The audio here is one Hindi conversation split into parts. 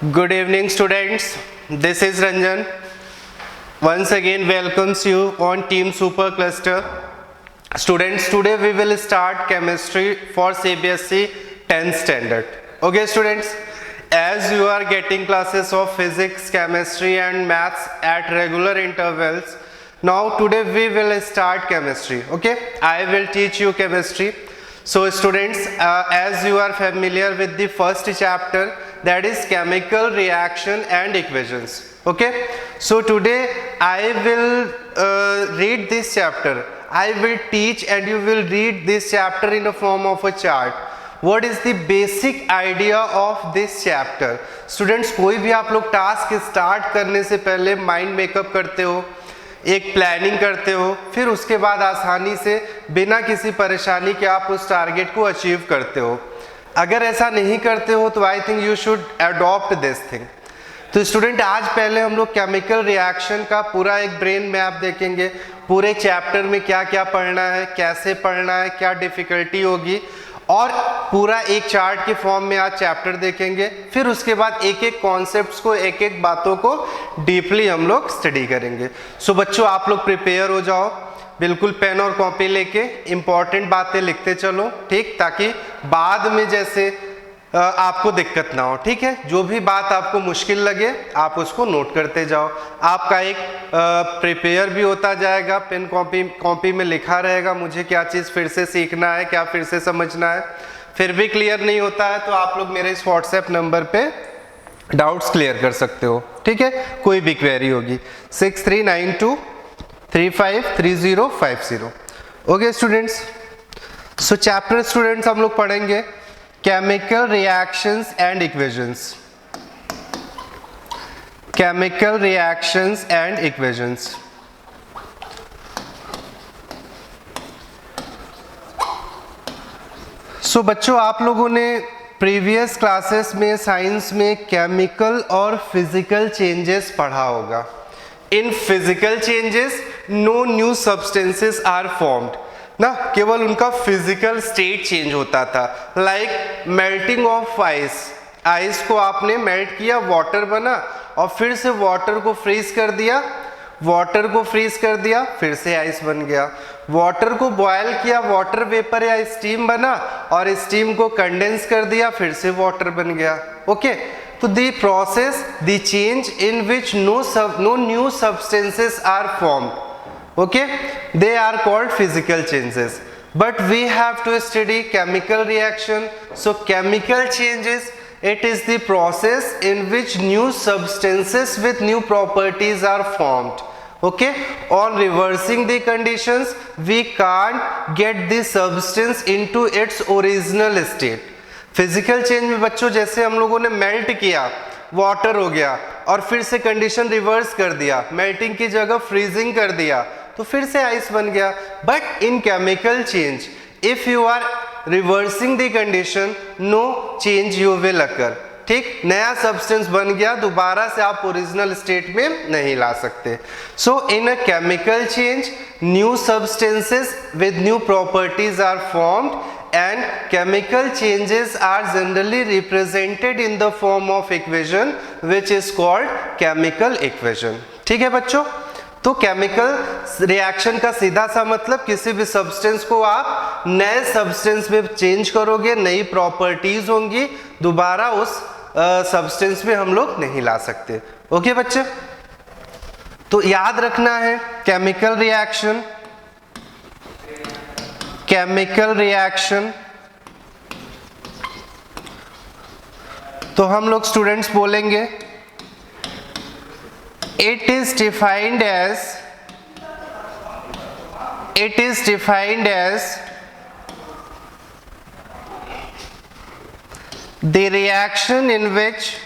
Good evening, students. This is Ranjan. Once again, welcomes you on Team Super Cluster. Students, today we will start chemistry for CBSE 10th standard. Okay, students, as you are getting classes of physics, chemistry, and maths at regular intervals, now today we will start chemistry. Okay, I will teach you chemistry. So, students, as you are familiar with the first chapter, that is chemical reaction and equations. Okay, so today I will read this chapter. I will teach and you will read this chapter in the form of a chart. What is the basic idea of this chapter? Students, कोई भी आप लोग टास्क स्टार्ट करने से पहले माइंड मेकअप करते हो, एक प्लानिंग करते हो, फिर उसके बाद आसानी से बिना किसी परेशानी के आप उस टारगेट को अचीव करते हो. अगर ऐसा नहीं करते हो तो I think you should adopt this thing. तो स्टूडेंट, आज पहले हम लोग केमिकल रिएक्शन का पूरा एक ब्रेन मैप देखेंगे. पूरे चैप्टर में क्या क्या पढ़ना है, कैसे पढ़ना है, क्या डिफिकल्टी होगी, और पूरा एक चार्ट के फॉर्म में आज चैप्टर देखेंगे. फिर उसके बाद एक एक कॉन्सेप्ट्स को, एक एक बातों को डीपली हम लोग स्टडी करेंगे. सो बच्चों, आप लोग प्रिपेयर हो जाओ, बिल्कुल पेन और कॉपी लेके इंपॉर्टेंट बातें लिखते चलो, ठीक, ताकि बाद में जैसे आपको दिक्कत ना हो. ठीक है, जो भी बात आपको मुश्किल लगे आप उसको नोट करते जाओ. आपका एक प्रिपेयर भी होता जाएगा, पेन कॉपी में लिखा रहेगा मुझे क्या चीज़ फिर से सीखना है, क्या फिर से समझना है. फिर भी क्लियर नहीं होता है तो आप लोग मेरे इस व्हाट्सएप नंबर पे डाउट्स क्लियर कर सकते हो. ठीक है, कोई भी क्वेरी होगी 6392353050. Okay students, so chapter students हम लोग पढ़ेंगे chemical reactions and equations. Chemical reactions and equations. So बच्चों, आप लोगों ने प्रीवियस क्लासेस में साइंस में केमिकल और फिजिकल चेंजेस पढ़ा होगा. In physical changes no new substances are formed ना, केवल उनका फिजिकल स्टेट चेंज होता था. Like melting of ice. Ice को आपने मेल्ट किया, वाटर बना, और फिर से वाटर को फ्रीज कर दिया, वाटर को फ्रीज कर दिया, फिर से आइस बन गया. वाटर को बॉयल किया, वाटर वेपर या स्टीम बना, और स्टीम को कंडेंस कर दिया, फिर से वाटर बन गया. ओके, तो the process, the change in which no new substances are formed, okay, they are called physical changes. But we have to study chemical reaction. So chemical changes, it is the process in which new substances with new properties are formed. Okay, on reversing the conditions we can't get the substance into its original state. Physical change में बच्चों, जैसे हम लोगों ने मेल्ट किया, वाटर हो गया, और फिर से कंडीशन रिवर्स कर दिया, मेल्टिंग की जगह फ्रीजिंग कर दिया, तो फिर से आइस बन गया. But in chemical change, if you are reversing the condition, no change you will occur. ठीक, नया सब्सटेंस बन गया, दोबारा से आप ओरिजिनल स्टेट में नहीं ला सकते. So in a chemical change, new substances with new properties are formed, and chemical changes are generally represented in the form of equation which is called chemical equation. ठीक है बच्चों, तो केमिकल रिएक्शन का सीधा सा मतलब, किसी भी सब्सटेंस को आप नए सब्सटेंस में चेंज करोगे, नई प्रॉपर्टीज होंगी, दोबारा उस सब्सटेंस में हम लोग नहीं ला सकते. ओके बच्चे, तो याद रखना है केमिकल रिएक्शन, केमिकल रिएक्शन, तो हम लोग स्टूडेंट्स बोलेंगे it is defined as the reaction in which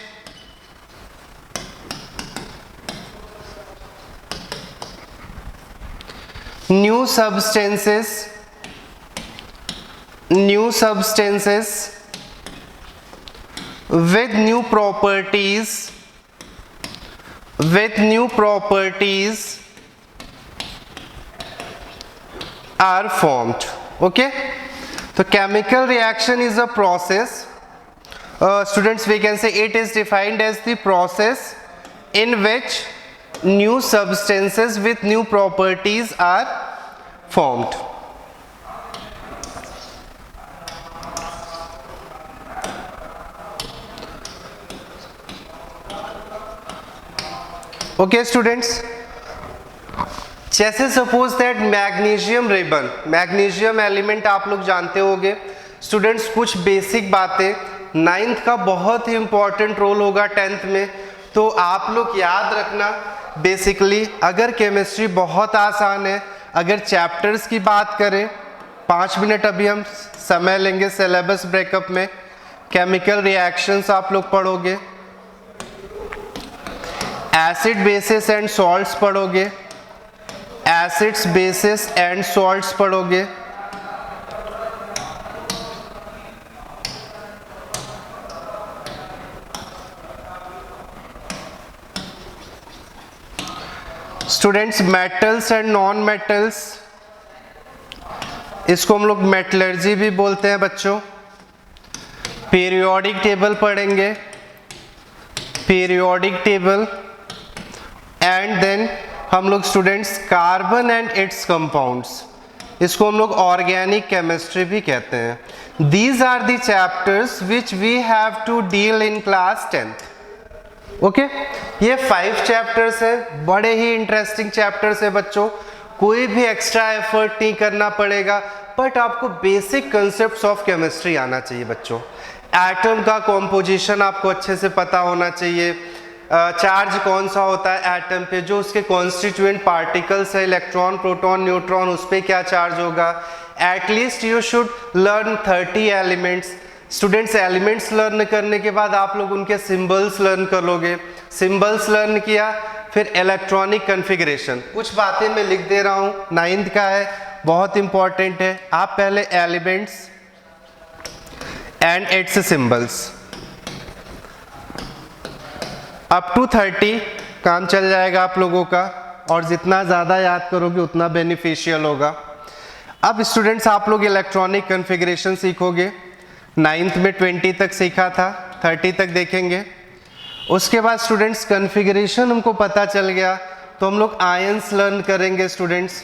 new substances with new properties are formed. Okay, so chemical reaction is a process students we can say it is defined as the process in which new substances with new properties are formed. Okay students, जैसे suppose that magnesium ribbon, magnesium element आप लोग जानते होंगे स्टूडेंट्स। कुछ बेसिक बातें, नाइन्थ का बहुत ही इंपॉर्टेंट रोल होगा 10th में, तो आप लोग याद रखना। बेसिकली अगर केमिस्ट्री बहुत आसान है, अगर चैप्टर्स की बात करें 5 मिनट अभी हम समय लेंगे सिलेबस ब्रेकअप में। केमिकल रिएक्शंस आप लोग पढ़ोगे, एसिड बेसिस एंड सॉल्ट्स पढ़ोगे, एसिड्स बेसिस एंड सॉल्ट्स पढ़ोगे, students metals and non metals, इसको हम लोग मेटलर्जी भी बोलते हैं बच्चों। पीरियोडिक टेबल पढ़ेंगे, पीरियोडिक टेबल, एंड देन हम लोग students carbon and its compounds, इसको हम लोग ऑर्गेनिक केमिस्ट्री भी कहते हैं। These are the chapters which we have to deal in class 10th। Okay, ये 5 चैप्टर्स हैं, बड़े ही इंटरेस्टिंग चैप्टर्स है बच्चों। कोई भी एक्स्ट्रा एफर्ट नहीं करना पड़ेगा, बट आपको बेसिक कंसेप्ट्स ऑफ केमिस्ट्री आना चाहिए बच्चों। एटम का कॉम्पोजिशन आपको अच्छे से पता होना चाहिए, चार्ज कौन सा होता है एटम पे, जो उसके कॉन्स्टिट्यूएंट पार्टिकल्स है, इलेक्ट्रॉन, प्रोटॉन, न्यूट्रॉन, उस पर क्या चार्ज होगा। At least you should learn 30 elements. Students elements learn करने के बाद आप लोग उनके सिंबल्स लर्न कर लोगे। सिंबल्स लर्न किया, फिर इलेक्ट्रॉनिक कन्फिग्रेशन। कुछ बातें मैं लिख दे रहा हूँ, 9th का है, बहुत इंपॉर्टेंट है। आप पहले elements and its symbols up to 30 काम चल जाएगा आप लोगों का, और जितना ज़्यादा याद करोगे उतना बेनिफिशियल होगा। अब स्टूडेंट्स आप लोग इलेक्ट्रॉनिक कन्फिग्रेशन सीखोगे। 9th में 20 तक सीखा था, 30 तक देखेंगे। उसके बाद स्टूडेंट्स कन्फिग्रेशन हमको पता चल गया, तो हम लोग आयंस लर्न करेंगे स्टूडेंट्स।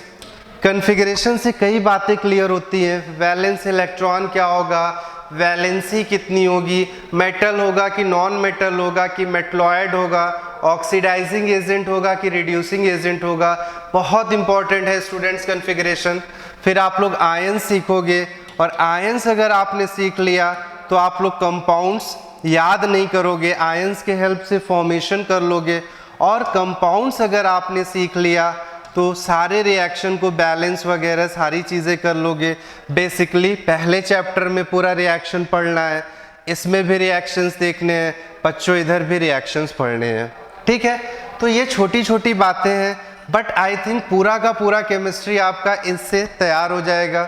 कन्फिग्रेशन से कई बातें क्लियर होती हैं। वैलेंस इलेक्ट्रॉन क्या होगा, वैलेंसी कितनी होगी, मेटल होगा कि नॉन मेटल होगा कि मेटलॉयड होगा, ऑक्सीडाइजिंग एजेंट होगा कि रिड्यूसिंग एजेंट होगा। बहुत इंपॉर्टेंट है स्टूडेंट्स कन्फिग्रेशन। फिर आप लोग आयंस सीखोगे, और आयंस अगर आपने सीख लिया तो आप लोग कंपाउंड्स याद नहीं करोगे, आयंस के हेल्प से फॉर्मेशन कर लोगे। और कंपाउंड्स अगर आपने सीख लिया तो सारे रिएक्शन को बैलेंस वगैरह सारी चीज़ें कर लोगे। बेसिकली पहले चैप्टर में पूरा रिएक्शन पढ़ना है, इसमें भी रिएक्शंस देखने हैं बच्चों, इधर भी रिएक्शंस पढ़ने हैं। ठीक है, तो ये छोटी छोटी बातें हैं, बट आई थिंक पूरा का पूरा केमिस्ट्री आपका इससे तैयार हो जाएगा।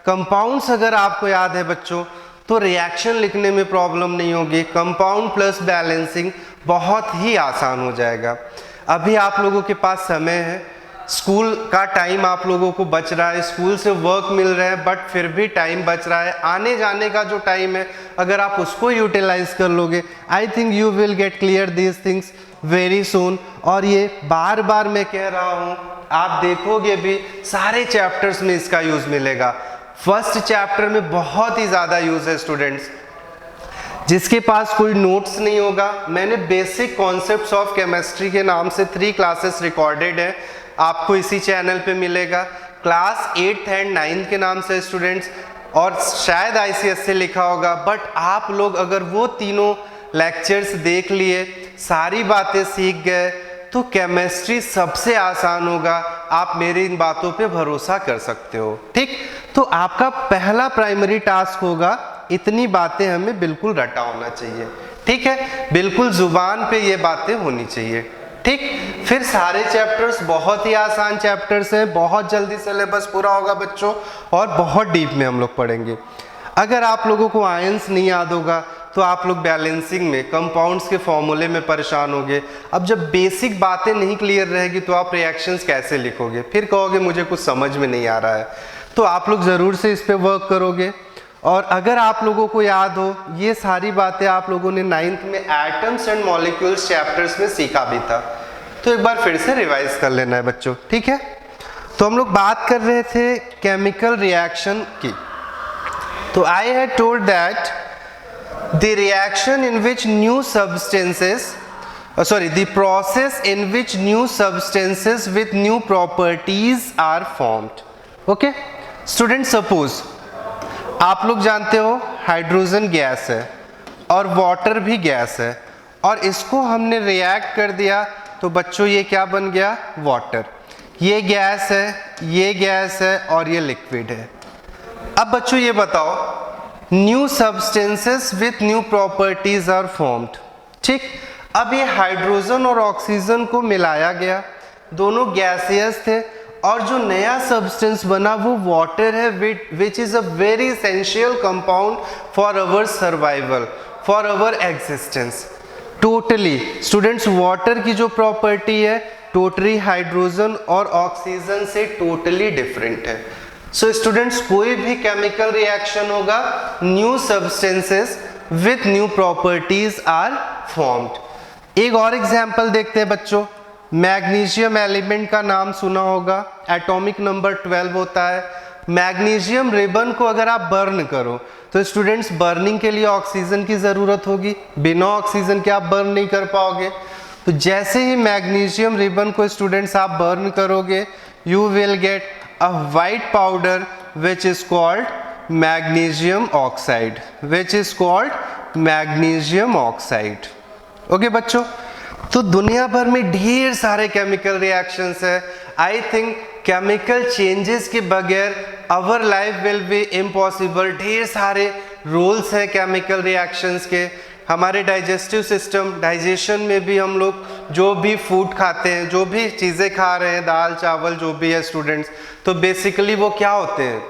कंपाउंड्स अगर आपको याद है बच्चों, तो रिएक्शन लिखने में प्रॉब्लम नहीं होगी। कंपाउंड प्लस बैलेंसिंग बहुत ही आसान हो जाएगा। अभी आप लोगों के पास समय है, स्कूल का टाइम आप लोगों को बच रहा है, स्कूल से वर्क मिल रहा है, बट फिर भी टाइम बच रहा है। आने जाने का जो टाइम है अगर आप उसको यूटिलाइज कर लोगे, I think you will get clear these things very soon. और ये बार बार मैं कह रहा हूँ, आप देखोगे भी सारे चैप्टर्स में इसका यूज मिलेगा। फर्स्ट चैप्टर में बहुत ही ज़्यादा यूज है स्टूडेंट्स। जिसके पास कोई नोट्स नहीं होगा, मैंने बेसिक कॉन्सेप्ट्स ऑफ केमिस्ट्री के नाम से 3 क्लासेस रिकॉर्डेड है, आपको इसी चैनल पे मिलेगा। क्लास 8th एंड 9th के नाम से स्टूडेंट्स, और शायद ICS से लिखा होगा, बट आप लोग अगर वो तीनों लेक्चर्स देख लिए, सारी बातें सीख गए, तो केमिस्ट्री सबसे आसान होगा। आप मेरी इन बातों पे भरोसा कर सकते हो। ठीक, तो आपका पहला प्राइमरी टास्क होगा, इतनी बातें हमें बिल्कुल रटा होना चाहिए। ठीक है, बिल्कुल जुबान पे ये बातें होनी चाहिए। ठीक, फिर सारे चैप्टर्स बहुत ही आसान चैप्टर्स हैं, बहुत जल्दी सिलेबस पूरा होगा बच्चों, और बहुत डीप में हम लोग पढ़ेंगे। अगर आप लोगों को आयंस नहीं याद होगा तो आप लोग बैलेंसिंग में कंपाउंड्स के फॉर्मूले में परेशान होगे। अब जब बेसिक बातें नहीं क्लियर रहेगी तो आप रिएक्शंस कैसे लिखोगे, फिर कहोगे मुझे कुछ समझ में नहीं आ रहा है। तो आप लोग ज़रूर से इस पे वर्क करोगे। और अगर आप लोगों को याद हो, ये सारी बातें आप लोगों ने 9th में एटम्स एंड मॉलिक्यूल्स चैप्टर्स में सीखा भी था, तो एक बार फिर से रिवाइज कर लेना है बच्चों, ठीक है। तो हम लोग बात कर रहे थे केमिकल रिएक्शन की। तो I had told that the reaction in which new substances the process in which new substances with new properties are formed. Okay, students, suppose आप लोग जानते हो हाइड्रोजन गैस है और वाटर भी गैस है, और इसको हमने रिएक्ट कर दिया तो बच्चों ये क्या बन गया, वाटर। ये गैस है, ये गैस है और ये लिक्विड है। अब बच्चों ये बताओ, new substances with new properties are formed, ठीक। अब ये हाइड्रोजन और ऑक्सीजन को मिलाया गया, दोनों गैसियस थे, और जो नया सब्सटेंस बना वो वाटर है, which is a very essential compound for our survival, for our existence. Totally students, water की जो प्रॉपर्टी है टोटली हाइड्रोजन और ऑक्सीजन से टोटली डिफरेंट है। सो स्टूडेंट्स, कोई भी केमिकल रिएक्शन होगा, new substances with new properties are formed. एक और एग्जाम्पल देखते हैं बच्चों, मैग्नीशियम एलिमेंट का नाम सुना होगा, एटॉमिक नंबर 12 होता है। मैग्नीशियम रिबन को अगर आप बर्न करो तो स्टूडेंट्स, बर्निंग के लिए ऑक्सीजन की ज़रूरत होगी, बिना ऑक्सीजन के आप बर्न नहीं कर पाओगे। तो जैसे ही मैग्नीशियम रिबन को स्टूडेंट्स आप बर्न करोगे, you will get a white powder which is called magnesium oxide, which is called magnesium oxide. Okay बच्चों, तो दुनिया भर में ढेर सारे केमिकल रिएक्शंस है। आई थिंक केमिकल चेंजेस के बगैर our life will be impossible. ढेर सारे रोल्स है केमिकल रिएक्शंस के। हमारे डाइजेस्टिव सिस्टम, डाइजेशन में भी हम लोग जो भी फूड खाते हैं, जो भी चीज़ें खा रहे हैं, दाल चावल जो भी है स्टूडेंट्स, तो बेसिकली वो क्या होते हैं,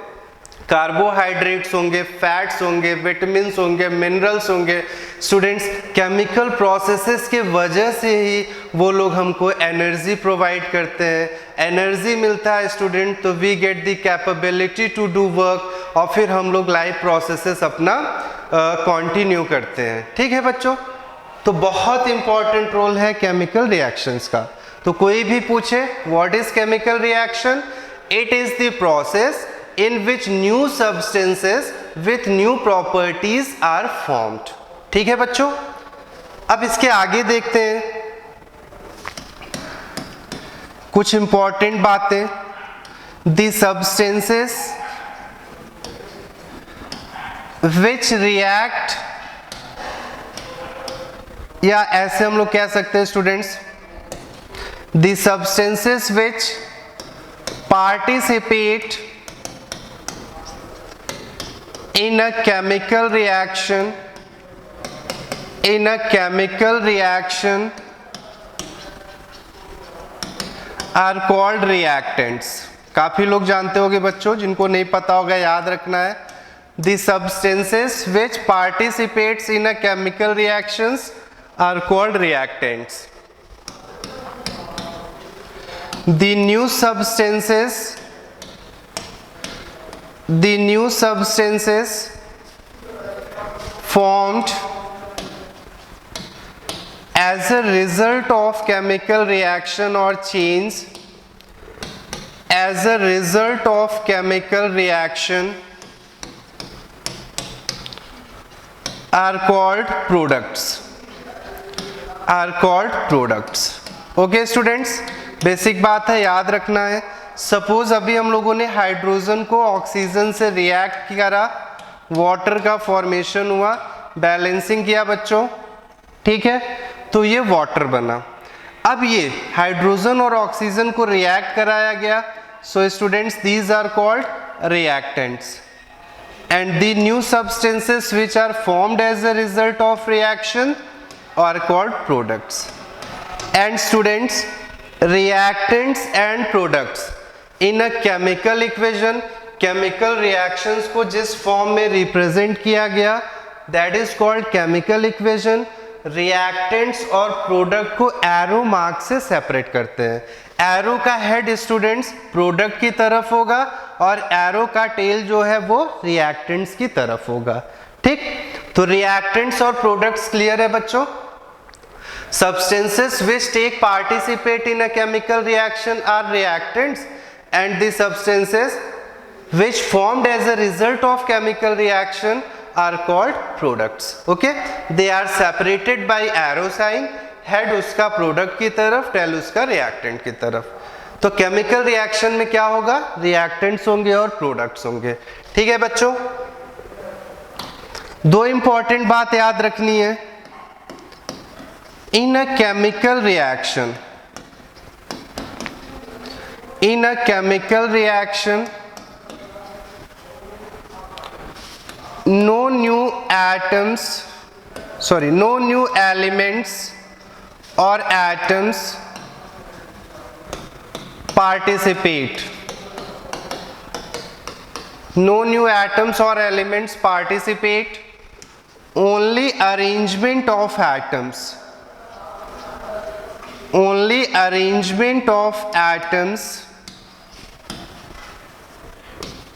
कार्बोहाइड्रेट्स होंगे, फैट्स होंगे, विटामिन्स होंगे, मिनरल्स होंगे। स्टूडेंट्स, केमिकल प्रोसेसेस के वजह से ही वो लोग हमको एनर्जी प्रोवाइड करते हैं। एनर्जी मिलता है स्टूडेंट तो we get the capability to do work, और फिर हम लोग लाइफ प्रोसेसेस अपना कंटिन्यू करते हैं, ठीक है बच्चों। तो बहुत इंपॉर्टेंट रोल है केमिकल रिएक्शंस का। तो कोई भी पूछे what is chemical reaction, it is the process in which new substances with new properties are formed। ठीक है बच्चों, अब इसके आगे देखते हैं कुछ इंपॉर्टेंट बातें। The substances which react, या ऐसे हम लोग कह सकते हैं students, the substances which participate in a chemical reaction are called reactants। काफी लोग जानते होंगे बच्चों, जिनको नहीं पता होगा याद रखना है। The substances which participates in a chemical reactions are called reactants। The new substances formed as a result of chemical reaction or change, as a result of chemical reaction are called products, okay students, basic बात है, याद रखना है। सपोज अभी हम लोगों ने हाइड्रोजन को ऑक्सीजन से रिएक्ट करा, वाटर का फॉर्मेशन हुआ, बैलेंसिंग किया बच्चों, ठीक है, तो ये वाटर बना। अब ये हाइड्रोजन और ऑक्सीजन को रिएक्ट कराया गया, so students these are called reactants, and the new substances which are formed as a result of reaction are called products. And students, reactants and products in a chemical equation, chemical reactions को जिस फॉर्म में रिप्रेजेंट किया गया, that is called chemical equation, reactants और प्रोडक्ट को एरो मार्क से सेपरेट करते हैं। एरो का हेड स्टूडेंट्स प्रोडक्ट की तरफ होगा और एरो का टेल जो है वो रिएक्टेंट्स की तरफ होगा। ठीक, तो रिएक्टेंट्स और प्रोडक्ट्स क्लियर है बच्चों। Substances which take participate in a chemical reaction are reactants, and the substances which formed as a result of chemical reaction are called products. Okay, they are separated by arrow sign, head उसका product की तरफ, tail उसका reactant की तरफ। तो chemical reaction में क्या होगा, reactants होंगे और products होंगे। ठीक है बच्चों, दो important बात याद रखनी है। In a chemical reaction, no new elements or atoms participate. No new atoms or elements participate. Only arrangement of atoms. Only arrangement of atoms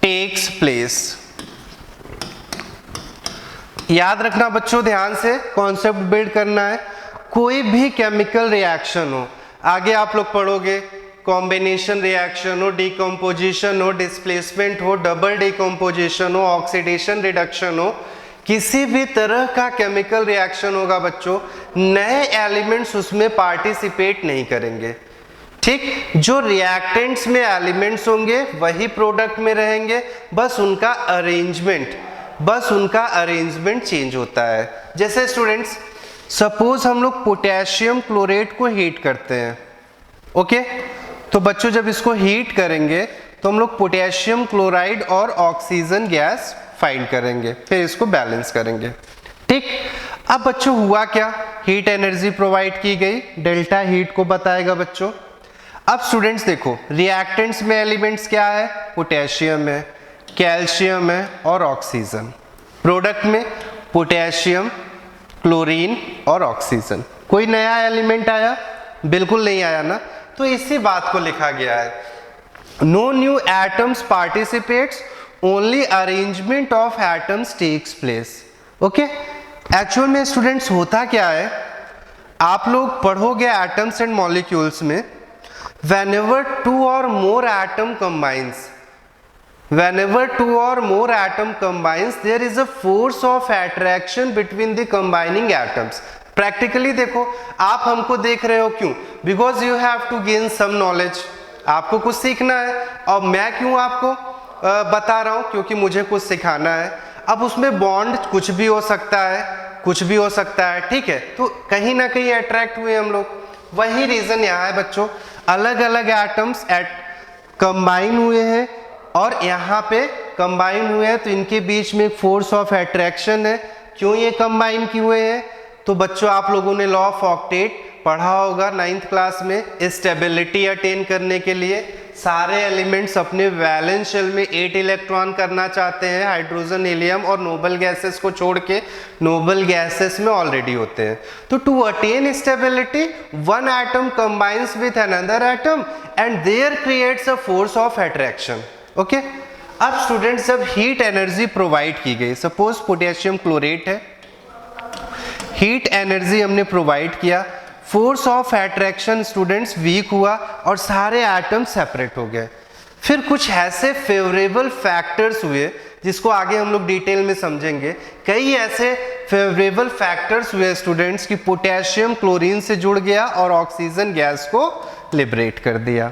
takes place. याद रखना बच्चों, ध्यान से कॉन्सेप्ट बिल्ड करना है। कोई भी केमिकल रिएक्शन हो, आगे आप लोग पढ़ोगे, कॉम्बिनेशन रिएक्शन हो, डिकम्पोजिशन हो, डिस्प्लेसमेंट हो, डबल डिकम्पोजिशन हो, ऑक्सीडेशन रिडक्शन हो, किसी भी तरह का केमिकल रिएक्शन होगा बच्चों, नए एलिमेंट्स उसमें पार्टिसिपेट नहीं करेंगे। ठीक, जो रिएक्टेंट्स में एलिमेंट्स होंगे वही प्रोडक्ट में रहेंगे, बस उनका अरेंजमेंट चेंज होता है। जैसे स्टूडेंट्स, सपोज हम लोग पोटेशियम क्लोरेट को हीट करते हैं। ओके, तो बच्चों जब इसको हीट करेंगे तो हम लोग पोटेशियम क्लोराइड और ऑक्सीजन गैस फाइंड करेंगे, फिर इसको बैलेंस करेंगे। ठीक, अब बच्चों हुआ क्या, हीट एनर्जी प्रोवाइड की गई, डेल्टा हीट को बताएगा बच्चों। अब स्टूडेंट्स देखो, रिएक्टेंट्स में एलिमेंट्स क्या है, पोटेशियम है, कैल्शियम है और ऑक्सीजन। प्रोडक्ट में पोटेशियम, क्लोरीन और ऑक्सीजन। कोई नया एलिमेंट आया? बिल्कुल नहीं आया ना, तो इसी बात को लिखा गया है, no new atoms participates, only arrangement of atoms takes place. Okay, actual में स्टूडेंट्स होता क्या है, आप लोग पढ़ोगे एटम्स एंड मॉलिक्यूल्स में, whenever two or more atom combines there is a force of attraction between the combining atoms. Practically देखो, आप हमको देख रहे हो क्यों, because you have to gain some knowledge, आपको कुछ सीखना है, और मैं क्यों आपको बता रहा हूं, क्योंकि मुझे कुछ सिखाना है। अब उसमें बॉन्ड कुछ भी हो सकता है, ठीक है, तो कहीं ना कहीं अट्रैक्ट हुए हम लोग। वही रीजन यहाँ है बच्चों, अलग अलग एटम्स कंबाइन हुए हैं और यहाँ पे कंबाइन हुए हैं, तो इनके बीच में फोर्स ऑफ अट्रैक्शन है। क्यों ये कंबाइन किए हुए हैं, तो बच्चों आप लोगों ने लॉ ऑफ ऑक्टेट पढ़ा होगा 9th क्लास में। स्टेबिलिटी अटेन करने के लिए सारे एलिमेंट्स अपने वैलेंस शेल में 8 इलेक्ट्रॉन करना चाहते हैं, हाइड्रोजन, हीलियम और नोबल गैसेस को छोड़ के, नोबल गैसेस में ऑलरेडी होते हैं। तो to attain stability, one atom combines with another atom and there creates a force of attraction. Okay, अब स्टूडेंट्स जब हीट एनर्जी प्रोवाइड की गई, सपोज पोटेशियम क्लोरेट है, हीट एनर्जी हमने प्रोवाइड किया, force of attraction students weak हुआ और सारे एटम सेपरेट हो गए। फिर कुछ ऐसे फेवरेबल फैक्टर्स हुए जिसको आगे हम लोग डिटेल में समझेंगे। कई ऐसे फेवरेबल फैक्टर्स हुए स्टूडेंट्स कि पोटेशियम क्लोरीन से जुड़ गया और ऑक्सीजन गैस को लिबरेट कर दिया।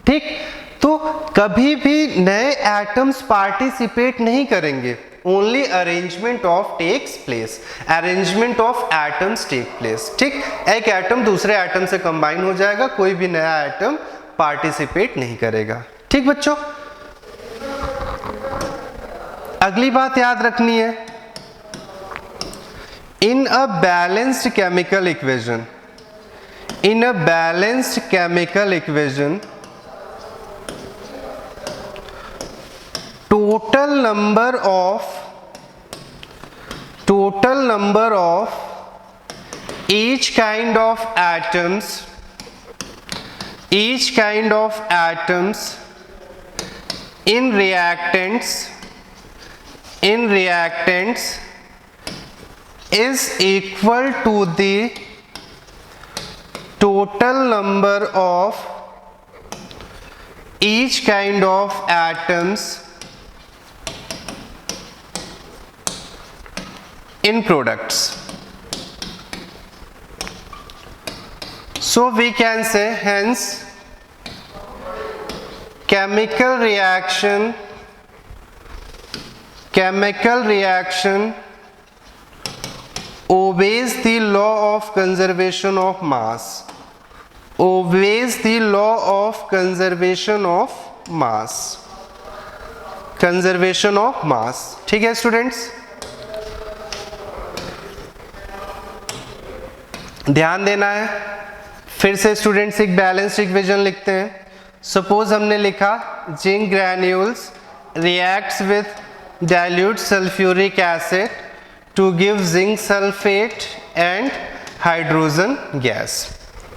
ठीक, तो कभी भी नए एटम्स पार्टिसिपेट नहीं करेंगे, only arrangement of takes place, arrangement of atoms take place. ठीक, एक एटम दूसरे एटम से कंबाइन हो जाएगा, कोई भी नया एटम पार्टिसिपेट नहीं करेगा। ठीक बच्चों, अगली बात याद रखनी है, in a balanced chemical equation, in a balanced chemical equation total number of each kind of atoms in reactants is equal to the total number of each kind of atoms in products. So we can say, hence chemical reaction obeys the law of conservation of mass. Obeys the law of conservation of mass. ठीक है स्टूडेंट्स, ध्यान देना है। फिर से स्टूडेंट्स एक बैलेंस्ड इक्वेशन लिखते हैं। सपोज हमने लिखा zinc granules reacts with dilute sulphuric acid to give zinc sulphate and hydrogen gas.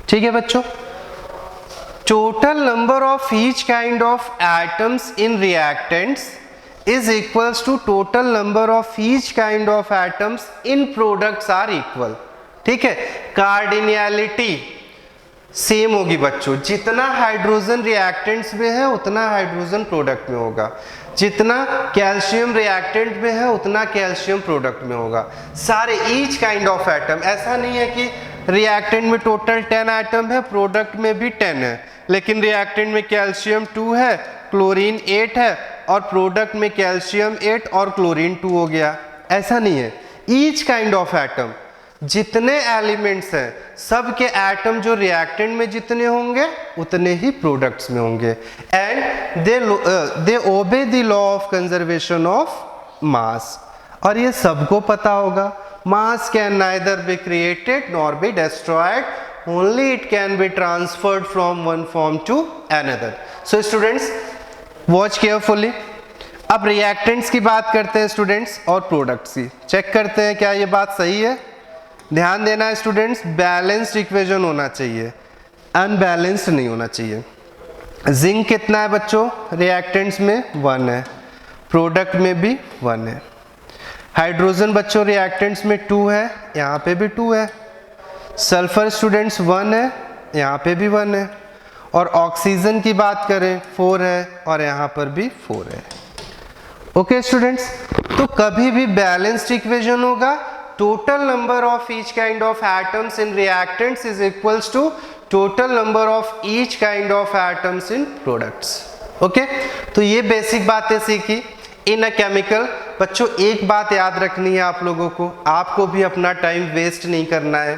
ठीक है बच्चों, total number of each kind of atoms in reactants is equals to total number of each kind of atoms in products are equal। ठीक है, कार्डिनैलिटी सेम होगी बच्चों, जितना हाइड्रोजन रिएक्टेंट्स में है उतना हाइड्रोजन प्रोडक्ट में होगा, जितना कैल्शियम रिएक्टेंट में है उतना कैल्शियम प्रोडक्ट में होगा। सारे ईच काइंड ऑफ एटम, ऐसा नहीं है कि रिएक्टेंट में टोटल 10 एटम है, प्रोडक्ट में भी 10 है, लेकिन रिएक्टेंट में कैल्शियम 2 है, क्लोरीन 8 है और प्रोडक्ट में कैल्शियम 8 और क्लोरीन 2 हो गया। ऐसा नहीं है, ईच काइंड ऑफ एटम, जितने एलिमेंट्स हैं सब के एटम जो रिएक्टेंट में जितने होंगे उतने ही प्रोडक्ट्स में होंगे। And they obey the law of conservation of mass. और ये सबको पता होगा, mass can neither be created nor be destroyed, only it can be transferred from one form to another. So students watch carefully. अब रिएक्टेंट्स की बात करते हैं स्टूडेंट्स और प्रोडक्ट्स की, चेक करते हैं क्या ये बात सही है। ध्यान देना है स्टूडेंट्स, बैलेंस्ड इक्वेशन होना चाहिए, अनबैलेंस्ड नहीं होना चाहिए। जिंक कितना है बच्चों रिएक्टेंट्स में? 1 है, प्रोडक्ट में भी 1 है। हाइड्रोजन बच्चों रिएक्टेंट्स में 2 है, यहाँ पे भी 2 है। सल्फर स्टूडेंट्स 1 है, यहाँ पे भी 1 है। और ऑक्सीजन की बात करें 4 है और यहाँ पर भी 4 है। ओके स्टूडेंट्स, तो कभी भी बैलेंस्ड इक्वेशन होगा, total number of each kind of atoms in reactants is equals to total number of each kind of atoms in products। Okay, तो ये बेसिक बातें सीखी इन अ केमिकल। बच्चों एक बात याद रखनी है आप लोगों को, आपको भी अपना टाइम वेस्ट नहीं करना है,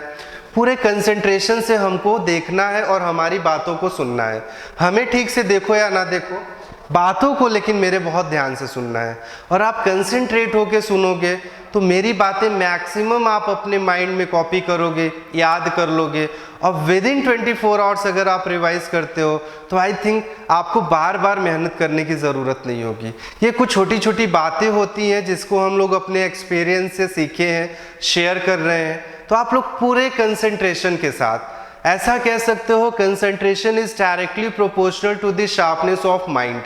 पूरे कंसंट्रेशन से हमको देखना है और हमारी बातों को सुनना है। हमें ठीक से देखो या ना देखो बातों को, लेकिन मेरे बहुत ध्यान से सुनना है। और आप कंसंट्रेट होके सुनोगे तो मेरी बातें मैक्सिमम आप अपने माइंड में कॉपी करोगे, याद कर लोगे, और विद इन 24 आवर्स अगर आप रिवाइज करते हो तो आई थिंक आपको बार बार मेहनत करने की ज़रूरत नहीं होगी। ये कुछ छोटी छोटी बातें होती हैं जिसको हम लोग अपने एक्सपीरियंस से सीखे हैं, शेयर कर रहे हैं। तो आप लोग पूरे कंसंट्रेशन के साथ, ऐसा कह सकते हो concentration is directly proportional to the sharpness of mind.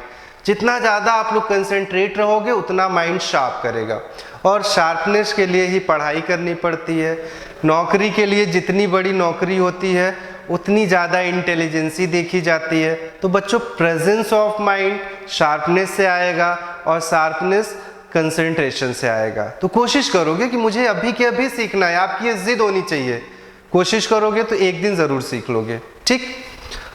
जितना ज़्यादा आप लोग कंसंट्रेट रहोगे उतना माइंड शार्प करेगा, और शार्पनेस के लिए ही पढ़ाई करनी पड़ती है। नौकरी के लिए जितनी बड़ी नौकरी होती है उतनी ज़्यादा इंटेलिजेंसी देखी जाती है। तो बच्चों प्रेजेंस ऑफ माइंड शार्पनेस से आएगा और शार्पनेस कंसंट्रेशन से आएगा। तो कोशिश करोगे कि मुझे अभी के अभी सीखना है, आपकी ये जिद होनी चाहिए। कोशिश करोगे तो एक दिन ज़रूर सीख लोगे। ठीक,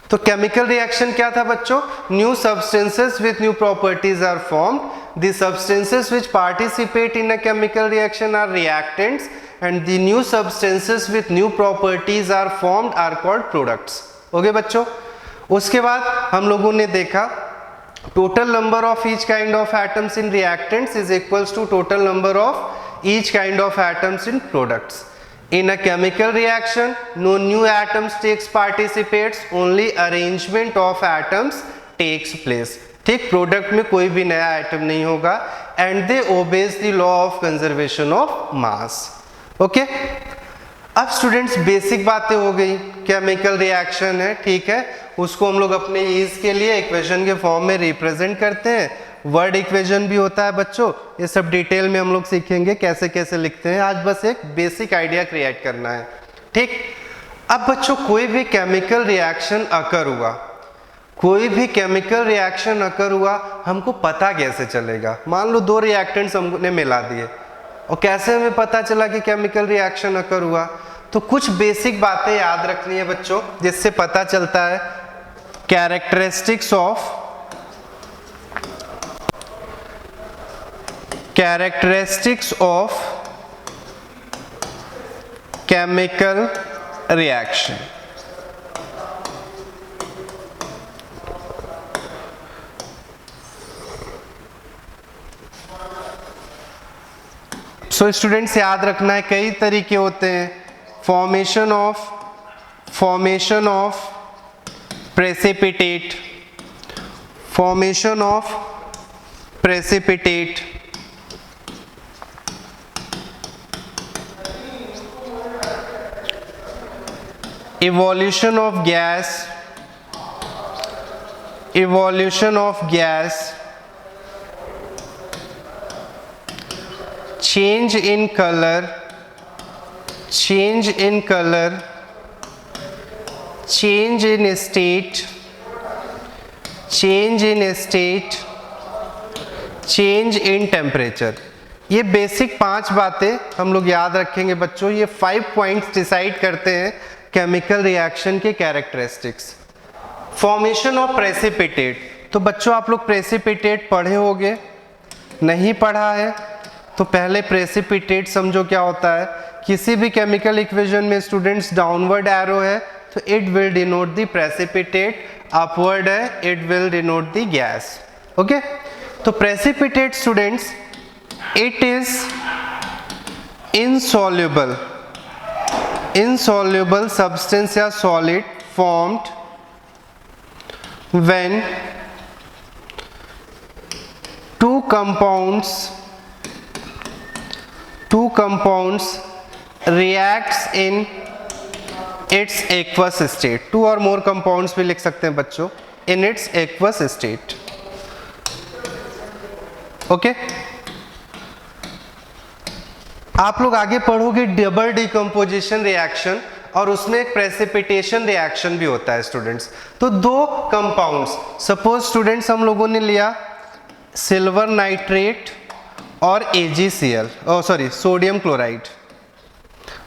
तो केमिकल रिएक्शन क्या था बच्चों? New substances with new properties are formed. The substances which participate in a chemical reaction are reactants and the new substances with new properties are formed are called products. Okay बच्चों, उसके बाद हम लोगों ने देखा total number of each kind of atoms in reactants is equals to total number of each kind of atoms in products. In a chemical reaction, no new atoms participates, only arrangement of atoms takes place. ठीक, प्रोडक्ट में कोई भी नया आइटम नहीं होगा, and they obeys the law of conservation of mass. Okay, अब स्टूडेंट्स बेसिक बातें हो गई, केमिकल रिएक्शन है, ठीक है, उसको हम लोग अपने ईज के लिए इक्वेशन के फॉर्म में रिप्रेजेंट करते हैं, वर्ड इक्वेशन भी होता है बच्चों, ये सब डिटेल में हम लोग सीखेंगे कैसे कैसे लिखते हैं, आज बस एक बेसिक आइडिया क्रिएट करना है, ठीक। अब बच्चों कोई भी केमिकल रिएक्शन अकर हुआ, कोई भी केमिकल रिएक्शन अकर हुआ, हमको पता कैसे चलेगा? मान लो दो रिएक्टेंट्स हमने मिला दिए और कैसे हमें पता चला कि केमिकल रिएक्शन अकर हुआ? तो कुछ बेसिक बातें याद रखनी है बच्चों, जिससे पता चलता है characteristics of chemical reaction. So students याद रखना है कई तरीके होते हैं, formation of precipitate, evolution of gas, change in color, change in state, change in temperature। ये बेसिक 5 बातें हम लोग याद रखेंगे बच्चों। ये 5 पॉइंट्स डिसाइड करते हैं केमिकल रिएक्शन के कैरेक्टरिस्टिक्स। फॉर्मेशन ऑफ प्रेसिपिटेट, तो बच्चों आप लोग प्रेसिपिटेट पढ़े होगे, नहीं पढ़ा है तो पहले प्रेसिपिटेट समझो क्या होता है। किसी भी केमिकल इक्वेशन में स्टूडेंट्स डाउनवर्ड एरो है तो it will denote the precipitate, upward है it will denote the gas. Okay, तो precipitate students it is insoluble substance या solid formed when two compounds reacts in its aqueous state। 2 और more compounds भी लिख सकते हैं बच्चों, in its aqueous state। Okay, आप लोग आगे पढ़ोगे डबल डिकम्पोजिशन रिएक्शन और उसमें एक प्रेसिपिटेशन रिएक्शन भी होता है स्टूडेंट्स। तो 2 कंपाउंड्स, सपोज स्टूडेंट्स हम लोगों ने लिया सिल्वर नाइट्रेट और AgCl, सोडियम क्लोराइड,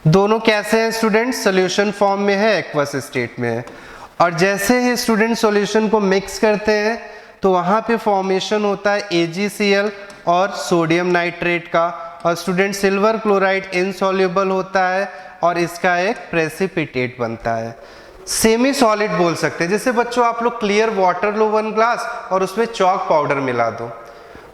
दोनों कैसे हैं स्टूडेंट्स? सोल्यूशन फॉर्म में है, एक्वस स्टेट में है। और जैसे ही स्टूडेंट सॉल्यूशन को मिक्स करते हैं तो वहाँ पे फॉर्मेशन होता है AgCl और सोडियम नाइट्रेट का, और स्टूडेंट सिल्वर क्लोराइड इनसॉल्युबल होता है और इसका एक प्रेसिपिटेट बनता है। सेमी सॉलिड बोल सकते हैं। जैसे बच्चों आप लोग क्लियर वाटर लो 1 ग्लास और उसमें चॉक पाउडर मिला दो,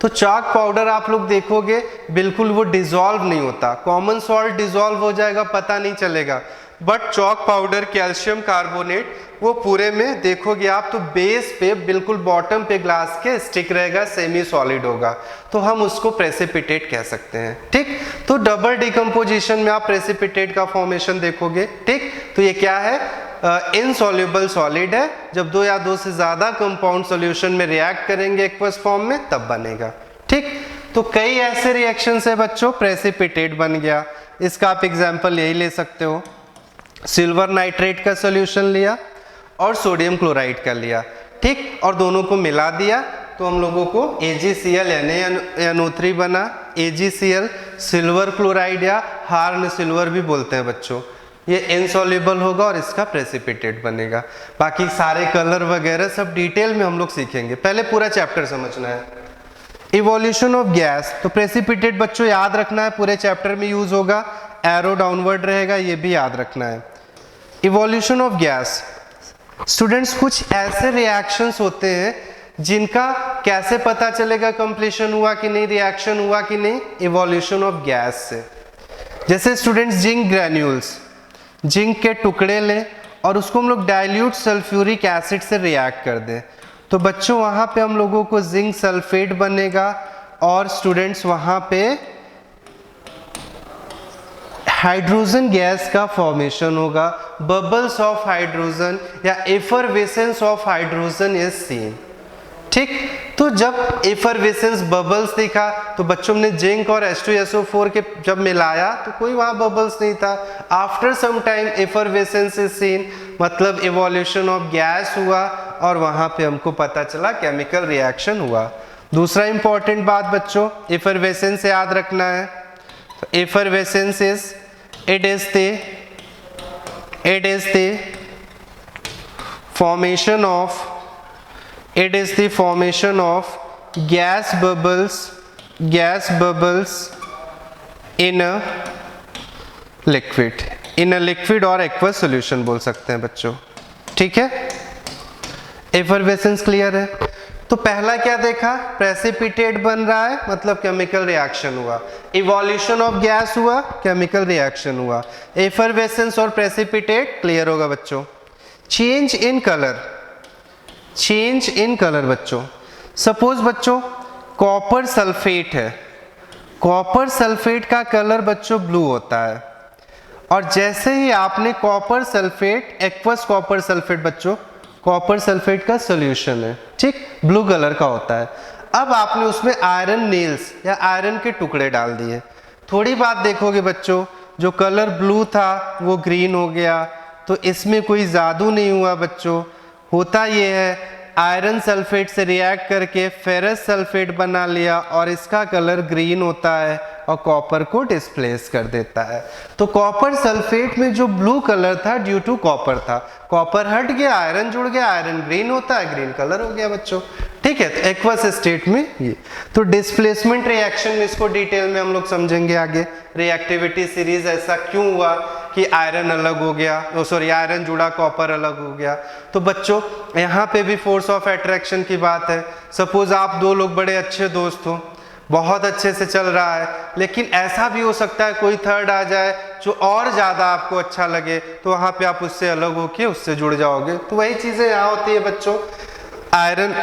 तो चॉक पाउडर आप लोग देखोगे बिल्कुल वो डिसॉल्व नहीं होता, कॉमन सॉल्ट डिसॉल्व हो जाएगा पता नहीं चलेगा, but chalk powder calcium carbonate वो पूरे में देखोगे आप तो बेस पे बिल्कुल बॉटम पे ग्लास के स्टिक रहेगा, सेमी सॉलिड होगा, तो हम उसको प्रेसिपिटेट कह सकते हैं। ठीक, तो डबल डिकम्पोजिशन में आप प्रेसिपिटेट का फॉर्मेशन देखोगे। ठीक, तो ये क्या है? इनसॉल्युबल सॉलिड है। जब 2 या 2 से ज्यादा कंपाउंड सॉल्यूशन में रिएक्ट करेंगे एक्वस फॉर्म में तब बनेगा। ठीक, तो कई ऐसे रिएक्शंस है बच्चों, प्रेसिपिटेट बन गया। इसका आप एग्जांपल यही ले सकते हो, सिल्वर नाइट्रेट का सॉल्यूशन लिया और सोडियम क्लोराइड का लिया, ठीक, और दोनों को मिला दिया तो हम लोगों को AgCl NaNO3 बना। AgCl सिल्वर क्लोराइड या हार्न सिल्वर भी बोलते हैं बच्चों, ये इनसॉल्युबल होगा और इसका प्रेसिपिटेट बनेगा। बाकी सारे कलर वगैरह सब डिटेल में हम लोग सीखेंगे, पहले पूरा चैप्टर समझना है। इवोल्यूशन ऑफ गैस, तो प्रेसिपिटेट बच्चों याद रखना है, पूरे चैप्टर में यूज होगा, एरो डाउनवर्ड रहेगा, ये भी याद रखना है। इवोल्यूशन ऑफ गैस स्टूडेंट्स, कुछ ऐसे रिएक्शंस होते हैं जिनका कैसे पता चलेगा कंप्लीशन हुआ कि नहीं, रिएक्शन हुआ कि नहीं? इवोल्यूशन ऑफ गैस से। जैसे स्टूडेंट्स जिंक ग्रैन्यूल्स, जिंक के टुकड़े लें और उसको हम लोग डाइल्यूट सल्फ्यूरिक एसिड से रिएक्ट कर दें तो बच्चों वहाँ पे हम लोगों को जिंक सल्फेट बनेगा और स्टूडेंट्स वहाँ पे हाइड्रोजन गैस का फॉर्मेशन होगा, बबल्स ऑफ हाइड्रोजन या effervescence of hydrogen is seen. ठीक, तो जब एफरवेसेंस बबल्स दिखा तो बच्चों ने जिंक और H2SO4 के जब मिलाया तो कोई वहां बबल्स नहीं था। After some time effervescence is seen, मतलब इवोल्यूशन ऑफ गैस हुआ और वहां पे हमको पता चला केमिकल रिएक्शन हुआ। दूसरा इंपॉर्टेंट बात बच्चों, एफरवेसेंस याद रखना है। तो effervescence is it is the formation of gas bubbles in a liquid और aqueous solution बोल सकते हैं बच्चों। ठीक है, एफरवेसेंस क्लियर है। तो पहला क्या देखा, प्रेसिपिटेट बन रहा है मतलब केमिकल रिएक्शन हुआ, इवोल्यूशन ऑफ गैस हुआ, केमिकल रिएक्शन हुआ, एफरवेसेंस और प्रेसिपिटेट क्लियर होगा बच्चों। चेंज इन कलर बच्चों, सपोज बच्चों कॉपर सल्फेट है, कॉपर सल्फेट का कलर बच्चों ब्लू होता है, और जैसे ही आपने copper sulphate, aqueous copper sulphate बच्चों, कॉपर सल्फेट का सॉल्यूशन है, ठीक, ब्लू कलर का होता है। अब आपने उसमें आयरन नेल्स या आयरन के टुकड़े डाल दिए, थोड़ी बात देखोगे बच्चों, जो कलर ब्लू था वो ग्रीन हो गया। तो इसमें कोई जादू नहीं हुआ बच्चों, होता ये है आयरन सल्फेट से रिएक्ट करके फेरस सल्फेट बना लिया और इसका कलर ग्रीन होता है और कॉपर को डिस्प्लेस कर देता है। तो कॉपर सल्फेट में जो ब्लू कलर था ड्यू टू कॉपर था, कॉपर हट गया, आयरन जुड़ गया, आयरन ग्रीन होता है, ग्रीन कलर हो गया बच्चों। ठीक है, तो एक्वस स्टेट में ये। तो डिस्प्लेसमेंट रिएक्शन में इसको डिटेल में हम लोग समझेंगे आगे। रिएक्टिविटी सीरीज ऐसा क्यों हुआ कि आयरन अलग हो गया, सॉरी आयरन जुड़ा कॉपर अलग हो गया। तो बच्चों यहाँ पे भी फोर्स ऑफ अट्रैक्शन की बात है। सपोज आप दो लोग बड़े अच्छे दोस्त हो, बहुत अच्छे से चल रहा है, लेकिन ऐसा भी हो सकता है कोई थर्ड आ जाए जो और ज्यादा आपको अच्छा लगे, तो वहां पे आप उससे अलग होके उससे जुड़ जाओगे। तो वही चीजें यहाँ होती है बच्चों, आयरन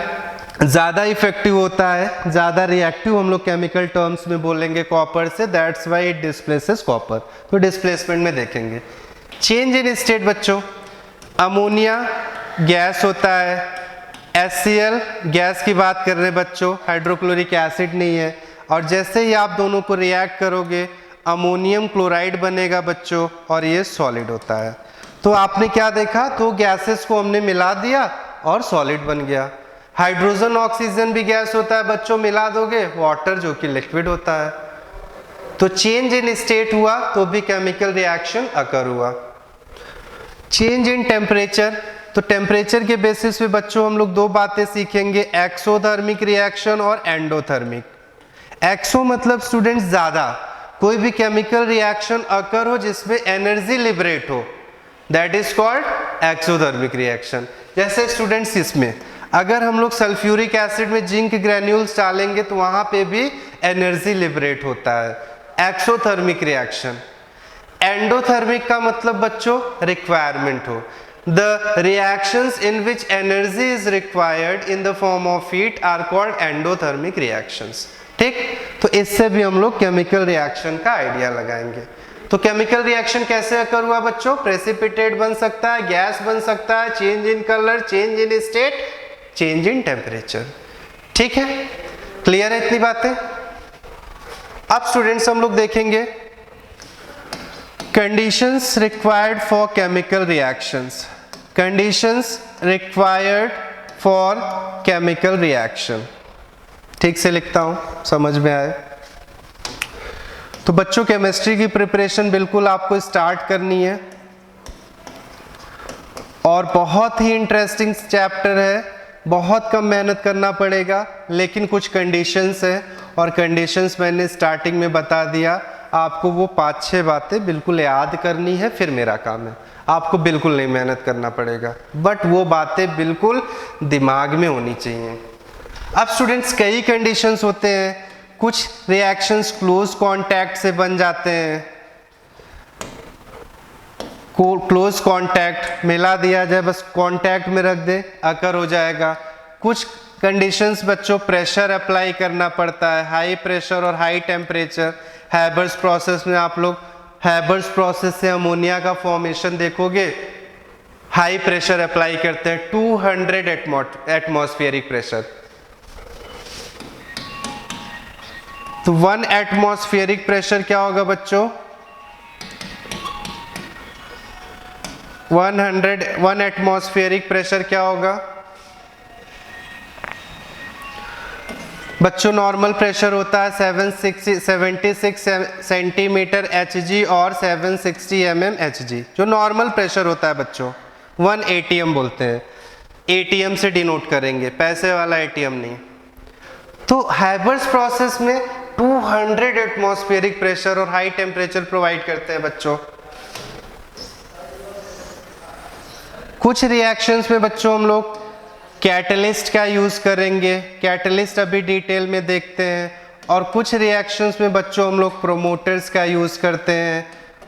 ज्यादा इफेक्टिव होता है, ज्यादा रिएक्टिव हम लोग केमिकल टर्म्स में बोलेंगे कॉपर से, that's why it displaces copper. तो डिस्प्लेसमेंट में देखेंगे। चेंज इन स्टेट बच्चों, अमोनिया गैस होता है, HCl गैस की बात कर रहे हैं बच्चों, हाइड्रोक्लोरिक एसिड नहीं है, और जैसे ही आप दोनों को रिएक्ट करोगे अमोनियम क्लोराइड बनेगा बच्चों और ये सॉलिड होता है। तो आपने क्या देखा, तो गैसेस को हमने मिला दिया और सॉलिड बन गया। हाइड्रोजन ऑक्सीजन भी गैस होता है बच्चों, मिला दोगे वाटर जो कि लिक्विड होता है। तो चेंज इन स्टेट हुआ तो भी केमिकल रिएक्शन अकर हुआ। चेंज इन टेम्परेचर, तो टेम्परेचर के बेसिस पे बच्चों हम लोग दो बातें सीखेंगे, एक्सोथर्मिक रिएक्शन और एंडोथर्मिक। एक्सो मतलब स्टूडेंट्स ज्यादा, कोई भी केमिकल रिएक्शन अकर हो जिसमें एनर्जी लिबरेट हो, that is called exothermic reaction. जैसे स्टूडेंट्स इसमें अगर हम लोग सल्फ्यूरिक एसिड में जिंक ग्रेन्यूल्स डालेंगे तो वहां पे भी एनर्जी लिबरेट होता है, एक्सोथर्मिक रिएक्शन। एंडोथर्मिक का मतलब बच्चों रिक्वायरमेंट हो, the reactions in which energy is required in the form of heat are called endothermic reactions। ठीक, तो इससे भी हम लोग केमिकल रिएक्शन का आइडिया लगाएंगे। तो केमिकल रिएक्शन कैसे अकर हुआ बच्चों, प्रेसिपिटेट बन सकता है, गैस बन सकता है, change in colour, change in state, change in temperature. ठीक है, क्लियर है इतनी बातें। अब स्टूडेंट्स हम लोग देखेंगे conditions required for chemical reactions, conditions required for chemical reaction। ठीक से लिखता हूं, समझ में आए। तो बच्चों केमिस्ट्री की प्रिपरेशन बिल्कुल आपको स्टार्ट करनी है और बहुत ही इंटरेस्टिंग चैप्टर है, बहुत कम मेहनत करना पड़ेगा, लेकिन कुछ कंडीशंस है और कंडीशंस मैंने स्टार्टिंग में बता दिया। आपको वो 5-6 बातें बिल्कुल याद करनी है, फिर मेरा काम है, आपको बिल्कुल नहीं मेहनत करना पड़ेगा, बट वो बातें बिल्कुल दिमाग में होनी चाहिए। अब स्टूडेंट्स कई कंडीशंस होते हैं, कुछ रिएक्शंस क्लोज कांटेक्ट से बन जाते हैं, क्लोज कांटेक्ट मिला दिया जाए, बस कांटेक्ट में रख दे अकर हो जाएगा। कुछ कंडीशंस बच्चों प्रेशर अप्लाई करना पड़ता है, हाई प्रेशर और हाई टेम्परेचर। हैबर्स प्रोसेस में आप लोग हैबर्स प्रोसेस से अमोनिया का फॉर्मेशन देखोगे, हाई प्रेशर अप्लाई करते हैं 200 एटमॉस्फेरिक प्रेशर। तो 1 एटमॉस्फेरिक प्रेशर क्या होगा बच्चों? 1 एटमॉस्फेरिक प्रेशर क्या होगा बच्चों? नॉर्मल प्रेशर होता है 76 सेंटीमीटर Hg और 760 mm Hg, जो नॉर्मल प्रेशर होता है बच्चों। 1 ATM बोलते हैं, ATM से डिनोट करेंगे, पैसे वाला ATM नहीं। तो हैबर्स प्रोसेस में 200 एटमॉस्फेरिक प्रेशर और हाई टेम्परेचर प्रोवाइड करते हैं बच्चों। कुछ रिएक्शंस में बच्चों हम लोग कैटलिस्ट का यूज करेंगे, कैटलिस्ट अभी डिटेल में देखते हैं। और कुछ रिएक्शंस में बच्चों हम लोग प्रोमोटर्स का यूज करते हैं।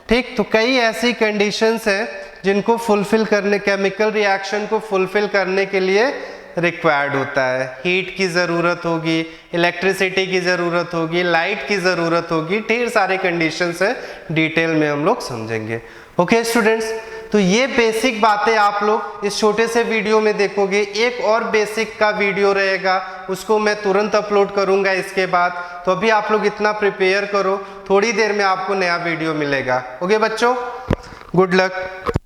ठीक, तो कई ऐसी कंडीशंस हैं जिनको फुलफिल करने, केमिकल रिएक्शन को फुलफिल करने के लिए रिक्वायर्ड होता है। हीट की ज़रूरत होगी, इलेक्ट्रिसिटी की ज़रूरत होगी, लाइट की ज़रूरत होगी, ढेर सारे कंडीशंस हैं, डिटेल में हम लोग समझेंगे। ओके स्टूडेंट्स, तो ये बेसिक बातें आप लोग इस छोटे से वीडियो में देखोगे। एक और बेसिक का वीडियो रहेगा, उसको मैं तुरंत अपलोड करूंगा इसके बाद। तो अभी आप लोग इतना प्रिपेयर करो, थोड़ी देर में आपको नया वीडियो मिलेगा। ओके बच्चों, गुड लक।